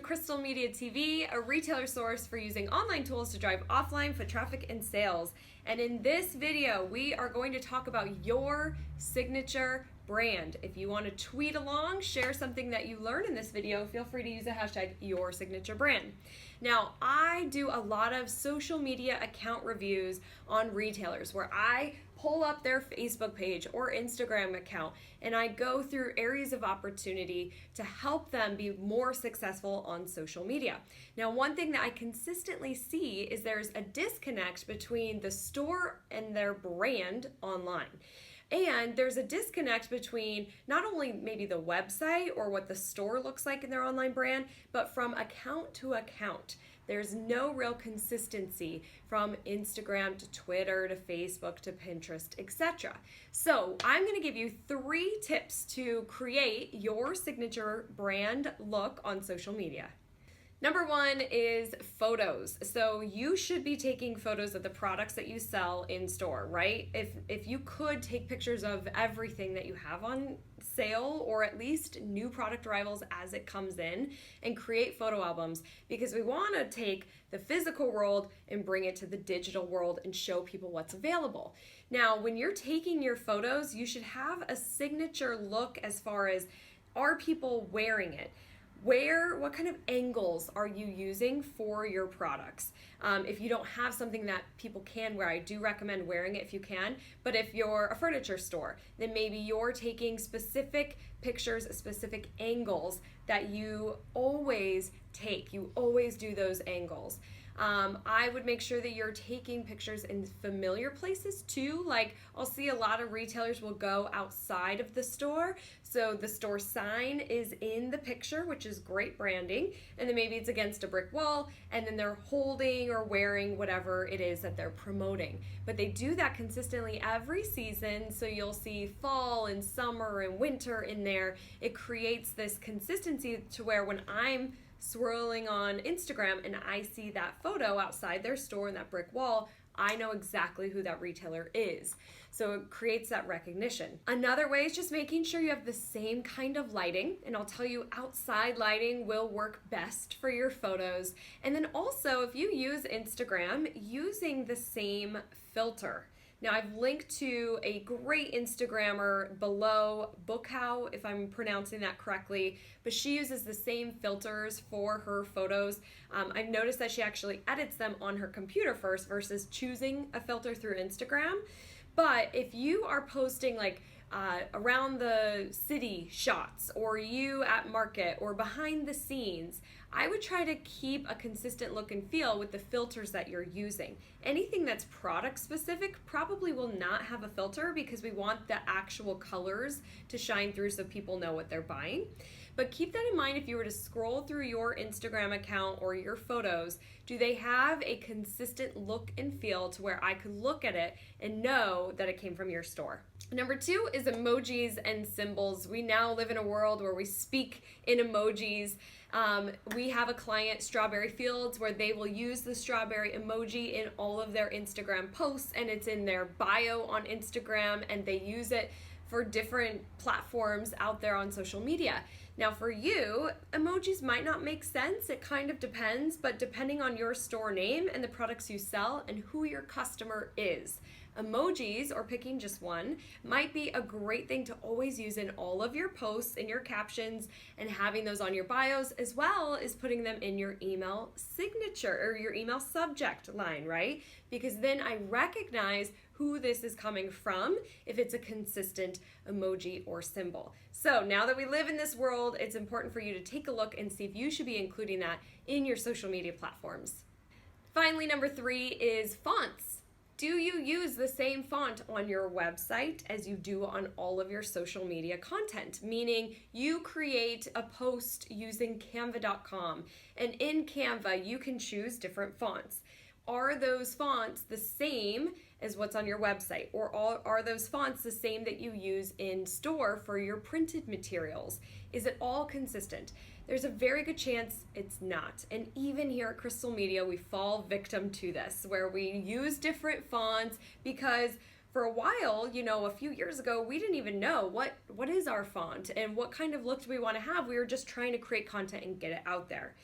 Crystal Media TV, a retailer source for using online tools to drive offline foot traffic and sales. And in this video, we are going to talk about your signature brand. If you want to tweet along, share something that you learn in this video, feel free to use the hashtag #YourSignatureBrand. Now, I do a lot of social media account reviews on retailers where I pull up their Facebook page or Instagram account and I go through areas of opportunity to help them be more successful on social media. Now, one thing that I consistently see is there's a disconnect between the store and their brand online. And there's a disconnect between not only maybe the website or what the store looks like in their online brand, but from account to account. There's no real consistency from Instagram to Twitter to Facebook to Pinterest, etc. So I'm going to give you 3 tips to create your signature brand look on social media. Number 1 is photos. So you should be taking photos of the products that you sell in store, right? If you could take pictures of everything that you have on sale, or at least new product arrivals as it comes in, and create photo albums, because we want to take the physical world and bring it to the digital world and show people what's available. Now, when you're taking your photos, you should have a signature look as far as, are people wearing it? What kind of angles are you using for your products? If you don't have something that people can wear, I do recommend wearing it if you can. But if you're a furniture store, then maybe you're taking specific pictures, specific angles that you always take. You always do those angles. I would make sure that you're taking pictures in familiar places too. Like, I'll see a lot of retailers will go outside of the store. So the store sign is in the picture, which is great branding. And then maybe it's against a brick wall and then they're holding or wearing whatever it is that they're promoting. But they do that consistently every season. So you'll see fall and summer and winter in there. It creates this consistency to where when I'm swirling on Instagram and I see that photo outside their store and that brick wall, I know exactly who that retailer is. So it creates that recognition. Another way is just making sure you have the same kind of lighting, and I'll tell you, outside lighting will work best for your photos. And then also, if you use Instagram, using the same filter. Now, I've linked to a great Instagrammer below, Bookhow, if I'm pronouncing that correctly, but she uses the same filters for her photos. I've noticed that she actually edits them on her computer first versus choosing a filter through Instagram. But if you are posting like around the city shots, or you at market, or behind the scenes, I would try to keep a consistent look and feel with the filters that you're using. Anything that's product specific probably will not have a filter because we want the actual colors to shine through so people know what they're buying. But keep that in mind if you were to scroll through your Instagram account or your photos. Do they have a consistent look and feel to where I could look at it and know that it came from your store? Number 2 is emojis and symbols. We now live in a world where we speak in emojis. We have a client, Strawberry Fields, where they will use the strawberry emoji in all of their Instagram posts, and it's in their bio on Instagram, and they use it for different platforms out there on social media. Now, for you, emojis might not make sense. It kind of depends, but depending on your store name and the products you sell and who your customer is, emojis, or picking just one, might be a great thing to always use in all of your posts, in your captions, and having those on your bios, as well as putting them in your email signature or your email subject line, right? Because then I recognize who this is coming from if it's a consistent emoji or symbol. So now that we live in this world, it's important for you to take a look and see if you should be including that in your social media platforms. Finally, number 3 is fonts. Do you use the same font on your website as you do on all of your social media content? Meaning you create a post using canva.com, and in Canva you can choose different fonts. Are those fonts the same as what's on your website? Or are those fonts the same that you use in store for your printed materials? Is it all consistent? There's a very good chance it's not. And even here at Crystal Media, we fall victim to this, where we use different fonts because for a while, a few years ago, we didn't even know what is our font and what kind of look do we want to have. We were just trying to create content and get it out there.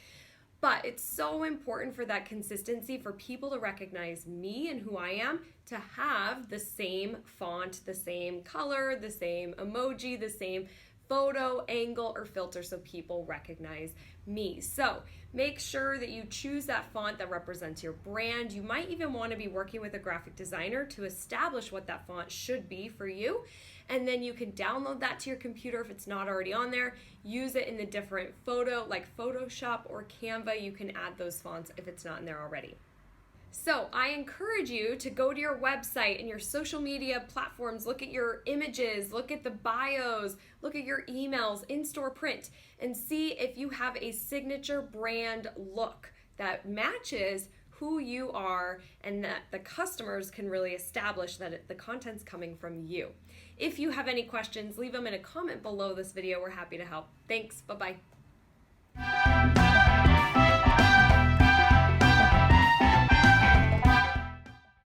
But it's so important for that consistency, for people to recognize me and who I am, to have the same font, the same color, the same emoji, the same photo, angle, or filter so people recognize me. So make sure that you choose that font that represents your brand. You might even want to be working with a graphic designer to establish what that font should be for you. And then you can download that to your computer if it's not already on there. Use it in the different photo, like Photoshop or Canva. You can add those fonts if it's not in there already. So I encourage you to go to your website and your social media platforms, look at your images, look at the bios, look at your emails, in-store print, and see if you have a signature brand look that matches who you are and that the customers can really establish that the content's coming from you. If you have any questions, leave them in a comment below this video. We're happy to help. Thanks. Bye-bye.